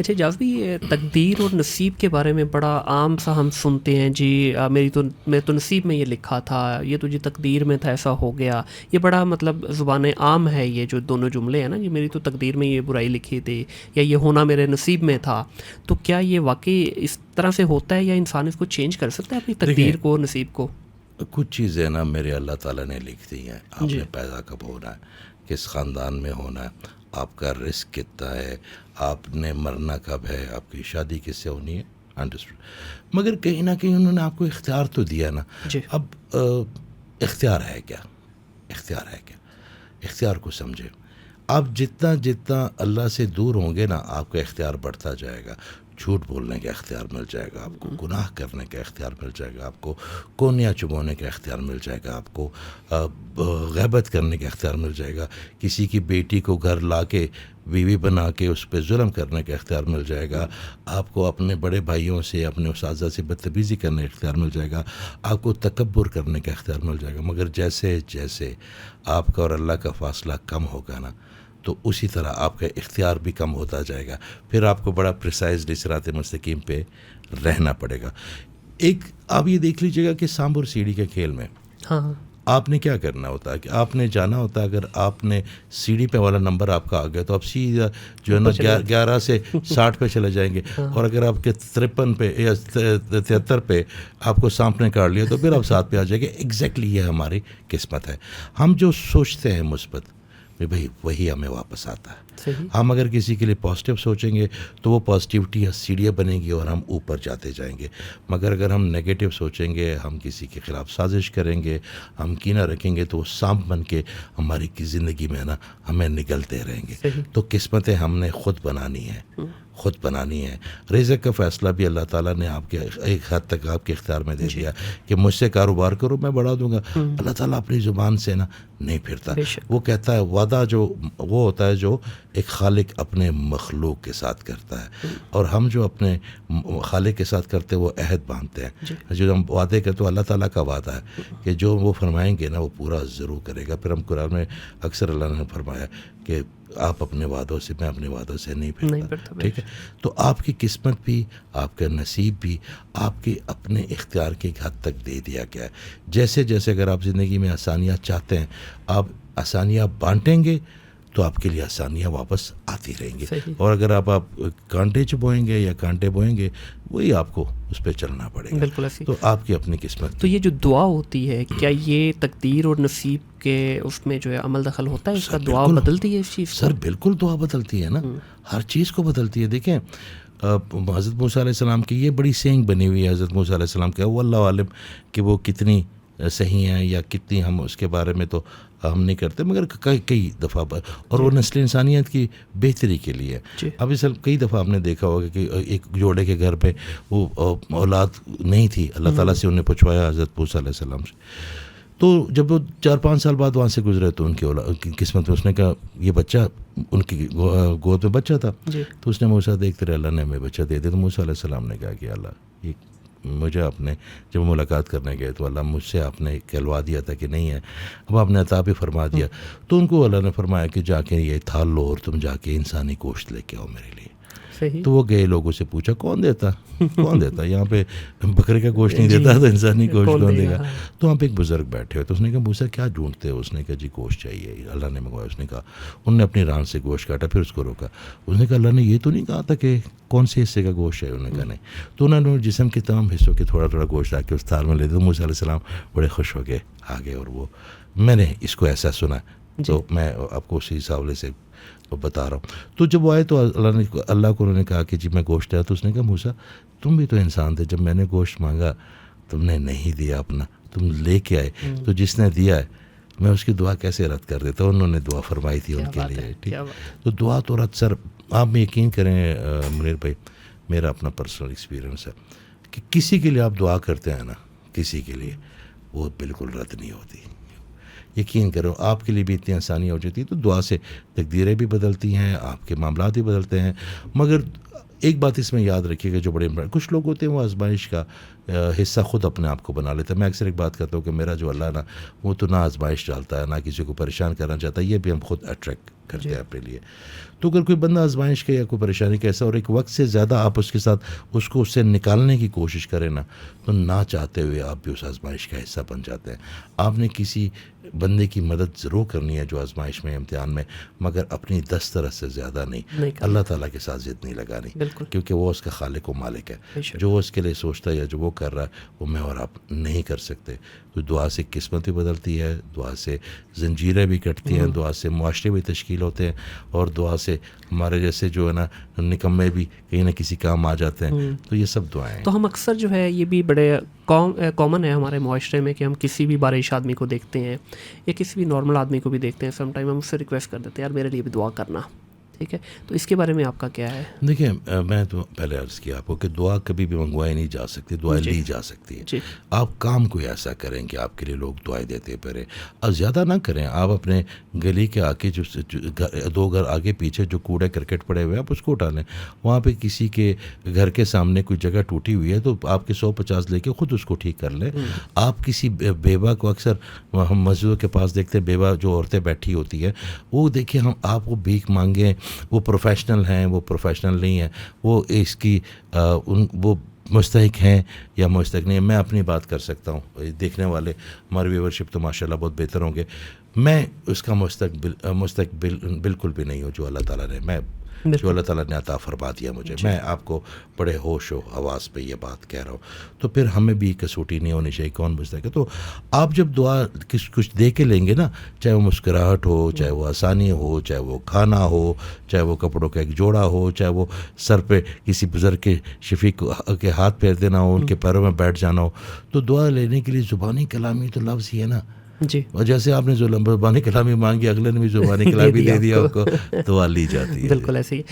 اچھا جاز بھی تقدیر اور نصیب کے بارے میں بڑا عام سا ہم سنتے ہیں جی میں تو نصیب میں یہ لکھا تھا، یہ تو جی تقدیر میں تھا ایسا ہو گیا. یہ بڑا مطلب زبان عام ہے یہ جو دونوں جملے ہیں نا، یہ میری تو تقدیر میں یہ برائی لکھی تھی یا یہ ہونا میرے نصیب میں تھا. تو کیا یہ واقعی اس طرح سے ہوتا ہے یا انسان اس کو چینج کر سکتا ہے اپنی تقدیر کو، نصیب کو؟ کچھ چیزیں نا میرے اللہ تعالیٰ نے لکھ دی ہیں. آپ جی. نے پیدا کب ہونا ہے، کس خاندان میں ہونا ہے، آپ کا رزق کتنا ہے، آپ نے مرنا کب ہے، آپ کی شادی کس سے ہونی ہے. مگر کہیں نہ کہیں انہوں نے آپ کو اختیار تو دیا نا. جی. اب اختیار ہے کیا؟ اختیار ہے کیا؟ اختیار کو سمجھے. آپ جتنا اللہ سے دور ہوں گے نا، آپ کا اختیار بڑھتا جائے گا. جھوٹ بولنے کا اختیار مل جائے گا آپ کو، گناہ کرنے کا اختیار مل جائے گا آپ کو، کونیاں چبونے کا اختیار مل جائے گا آپ کو، غیبت کرنے کا اختیار مل جائے گا، کسی کی بیٹی کو گھر لا کے بیوی بنا کے اس پہ ظلم کرنے کا اختیار مل جائے گا آپ کو، اپنے بڑے بھائیوں سے، اپنے اساتذہ سے بدتمیزی کرنے کا اختیار مل جائے گا آپ کو، تکبر کرنے کا اختیار مل جائے گا. مگر جیسے جیسے آپ کا اور اللہ کا فاصلہ کم ہوگا نا، تو اسی طرح آپ کا اختیار بھی کم ہوتا جائے گا. پھر آپ کو بڑا پریسائزلی صراط مستقیم پہ رہنا پڑے گا. ایک آپ یہ دیکھ لیجیے گا کہ سانپ اور سیڑھی کے کھیل میں آپ نے کیا کرنا ہوتا ہے کہ آپ نے جانا ہوتا ہے. اگر آپ نے سیڑھی پہ والا نمبر آپ کا آ گیا تو آپ سیدھا جو ہے نا 11 سے 60 پہ چلے جائیں گے. اور اگر آپ کے 53 پہ یا 73 پہ آپ کو سانپ نے کاٹ لیا تو پھر آپ 7 پہ آ جائیں گے. ایگزیکٹلی یہ ہماری قسمت ہے. ہم جو سوچتے ہیں مثبت، بھائی وہی ہمیں واپس آتا ہے. ہم اگر کسی کے لیے پازیٹیو سوچیں گے تو وہ پازیٹیوٹی سیڑھیاں بنے گی اور ہم اوپر جاتے جائیں گے. مگر اگر ہم نیگیٹو سوچیں گے، ہم کسی کے خلاف سازش کریں گے، ہم کینہ رکھیں گے، تو وہ سانپ بن کے ہماری زندگی میں نا ہمیں نگلتے رہیں گے. تو قسمتیں ہم نے خود بنانی ہے، خود بنانی ہے. رزق کا فیصلہ بھی اللہ تعالیٰ نے آپ کے ایک حد تک آپ کے اختیار میں دے دیا کہ مجھ سے کاروبار کرو میں بڑھا دوں گا. اللہ تعالیٰ اپنی زبان سے نا نہیں پھرتا. وہ کہتا ہے وعدہ جو وہ ہوتا ہے جو ایک خالق اپنے مخلوق کے ساتھ کرتا ہے، اور ہم جو اپنے خالق کے ساتھ کرتے ہیں وہ عہد باندھتے ہیں. جو ہم وعدے کرتے ہیں اللہ تعالیٰ کا وعدہ ہے کہ جو وہ فرمائیں گے نا وہ پورا ضرور کرے گا. پھر ہم قرآن میں اکثر اللہ نے فرمایا کہ آپ اپنے وعدوں سے، میں اپنے وعدوں سے نہیں پھرتا. ٹھیک ہے. تو آپ کی قسمت بھی، آپ کا نصیب بھی آپ کے اپنے اختیار کے ایک حد تک دے دیا گیا ہے. جیسے جیسے اگر آپ زندگی میں آسانیاں چاہتے ہیں، آپ آسانیاں بانٹیں گے تو آپ کے لیے آسانیاں واپس آتی رہیں گی. اور اگر آپ کانٹے چبوئیں گے یا کانٹے بوئیں گے، وہی آپ کو اس پہ چلنا پڑے گا. بالکل. تو آپ کی اپنی قسمت. تو یہ جو دعا ہوتی ہے، کیا یہ تقدیر اور نصیب کے اس میں جو ہے عمل دخل ہوتا ہے؟ اس کا دعا بدلتی ہے اس چیز کو؟ سر بالکل دعا بدلتی ہے نا، ہر چیز کو بدلتی ہے. دیکھیں حضرت موسیٰ علیہ السلام کی یہ بڑی سینگ بنی ہوئی ہے حضرت موسیٰ علیہ السلام کا، وہ اللہ عالم کہ وہ کتنی صحیح ہیں یا کتنی، ہم اس کے بارے میں تو ہم نہیں کرتے، مگر کئی دفعہ اور وہ نسل انسانیت کی بہتری کے لیے. اب اس کئی دفعہ ہم نے دیکھا ہوگا کہ ایک جوڑے کے گھر پہ وہ اولاد نہیں تھی، اللہ تعالیٰ سے انہیں پوچھوایا حضرت موسیٰ علیہ السلام سے. تو جب وہ 4-5 سال بعد وہاں سے گزرے تو ان کی قسمت میں اس نے کہا یہ بچہ، ان کی گود میں بچہ تھا. تو اس نے موسیٰ دیکھتے رہے، اللہ نے ہمیں بچہ دے دیا. تو موسیٰ علیہ السلام نے کہا کہ اللہ یہ مجھے آپ نے جب ملاقات کرنے گئے تو اللہ مجھ سے آپ نے کہلوا دیا تھا کہ نہیں ہے، اب آپ نے عطا بھی فرما دیا. تو ان کو اللہ نے فرمایا کہ جا کے یہ تھال لو اور تم جا کے انسانی گوشت لے کے آؤ میرے لیے. تو وہ گئے، لوگوں سے پوچھا کون دیتا یہاں پہ بکرے کا گوشت نہیں دیتا تو انسانی گوشت کون دے گا. تو وہاں پہ ایک بزرگ بیٹھے ہوئے تو اس نے کہا موسیٰ کیا ڈھونڈتے ہو؟ اس نے کہا جی گوشت چاہیے، اللہ نے منگوایا. اس نے کہا، انہوں نے اپنی ران سے گوشت کاٹا، پھر اس کو روکا. اس نے کہا اللہ نے یہ تو نہیں کہا تھا کہ کون سے حصے کا گوشت ہے؟ انہوں نے کہا نہیں. تو انہوں نے جسم کے تمام حصوں کے تھوڑا تھوڑا گوشت آ کے اس تھال میں لے دیا. تو موسیٰ علیہ السلام بڑے خوش ہو گئے آگے، اور وہ میں نے اس کو ایسا سنا تو میں آپ کو اسی حوالے سے بتا رہا ہوں. تو جب وہ آئے تو اللہ کو انہوں نے کہا کہ جی میں گوشت ہے. تو اس نے کہا موسیٰ تم بھی تو انسان تھے، جب میں نے گوشت مانگا تم نے نہیں دیا اپنا، تم لے کے آئے، تو جس نے دیا ہے میں اس کی دعا کیسے رد کر دیتا. انہوں نے دعا فرمائی تھی ان کے لیے. ٹھیک. تو دعا تو رد سر آپ یقین کریں منیر بھائی، میرا اپنا پرسنل ایکسپیرینس ہے کہ کسی کے لیے آپ دعا کرتے ہیں نا، کسی کے لیے وہ بالکل رد نہیں ہوتی. یقین کرو آپ کے لیے بھی اتنی آسانی ہو جاتی ہے. تو دعا سے تقدیریں بھی بدلتی ہیں، آپ کے معاملات بھی بدلتے ہیں. مگر ایک بات اس میں یاد رکھیے گا جو بڑے کچھ لوگ ہوتے ہیں وہ آزمائش کا حصہ خود اپنے آپ کو بنا لیتے ہیں. میں اکثر ایک بات کرتا ہوں کہ میرا جو اللہ نا وہ تو نہ آزمائش ڈالتا ہے، نہ کسی کو پریشان کرنا چاہتا ہے، یہ بھی ہم خود اٹریکٹ کرتے ہیں اپنے لیے. تو اگر کوئی بندہ آزمائش کا یا کوئی پریشانی کا ایسا اور ایک وقت سے زیادہ آپ اس کے ساتھ اس کو اس سے نکالنے کی کوشش کریں نا, تو نہ چاہتے ہوئے آپ بھی اس آزمائش کا حصہ بن جاتے ہیں. آپ نے کسی بندے کی مدد ضرور کرنی ہے جو آزمائش میں, امتحان میں, مگر اپنی 10 طرح سے زیادہ نہیں. اللہ تعالیٰ کے ساتھ ضد نہیں لگانی, کیونکہ وہ اس کا خالق و مالک ہے. جو اس کے لیے سوچتا ہے یا جو وہ کر رہا ہے وہ میں اور آپ نہیں کر سکتے. تو دعا سے قسمت بھی بدلتی ہے, دعا سے زنجیریں بھی کٹتی ہیں, دعا سے معاشرے بھی تشکیل ہوتے ہیں, اور دعا سے ہمارے جیسے جو ہے نا نکمے بھی کہیں نہ کسی کام آ جاتے ہیں. تو یہ سب دعائیں ہیں. تو ہم اکثر جو ہے یہ بھی بڑے کامن ہے ہمارے معاشرے میں کہ ہم کسی بھی بارش آدمی کو دیکھتے ہیں یا کسی بھی نارمل آدمی کو بھی دیکھتے ہیں, سم ٹائم ہم اس سے ریکویسٹ کر دیتے ہیں یار میرے لیے بھی دعا کرنا, ٹھیک ہے. تو اس کے بارے میں آپ کا کیا ہے؟ دیکھیں, میں تو پہلے عرض کیا آپ کو کہ دعا کبھی بھی منگوائی نہیں جا سکتی, دعائیں لی جا سکتی ہے. آپ کام کوئی ایسا کریں کہ آپ کے لیے لوگ دعائیں دیتے پھریں, اور زیادہ نہ کریں. آپ اپنے گلی کے آگے جو 2 گھر آگے پیچھے جو کوڑے کرکٹ پڑے ہوئے ہیں آپ اس کو اٹھا لیں. وہاں پہ کسی کے گھر کے سامنے کوئی جگہ ٹوٹی ہوئی ہے تو آپ کے 150 لے کے خود اس کو ٹھیک کر لیں. آپ کسی بیوہ کو, اکثر ہم مسجدوں کے پاس دیکھتے ہیں بیوہ جو عورتیں بیٹھی ہوتی ہیں, وہ دیکھیں ہم آپ کو بھیک مانگیں, وہ پروفیشنل ہیں, وہ پروفیشنل نہیں ہیں, وہ اس کی وہ مستحق ہیں یا مستحق نہیں ہیں. میں اپنی بات کر سکتا ہوں, دیکھنے والے ہماری ویورشپ تو ماشاءاللہ بہت بہتر ہوں گے. میں اس کا مستقبل بالکل بھی نہیں ہوں جو اللہ تعالیٰ نے جو اللہ تعالیٰ نے عطا فرما دیا مجھے. میں آپ کو بڑے ہوش و حواس پہ یہ بات کہہ رہا ہوں. تو پھر ہمیں بھی کسوٹی نہیں ہونی چاہیے کون مستحق ہے. تو آپ جب دعا کچھ دے کے لیں گے نا, چاہے وہ مسکراہٹ ہو, چاہے وہ آسانی ہو, چاہے وہ کھانا ہو, چاہے وہ کپڑوں کا ایک جوڑا ہو, چاہے وہ سر پہ کسی بزرگ کے شفیق کے ہاتھ پھیر دینا ہو, ان کے پیروں میں بیٹھ جانا ہو, تو دعا لینے کے لیے زبانی کلامی تو لفظ ہی ہے نا. جی, اور جیسے آپ نے زبانی کلامی مانگی, اگلے نے بھی زبانی کلامی دے دیا آپ کو, دعا لی جاتی ہے. بالکل ایسے ہی.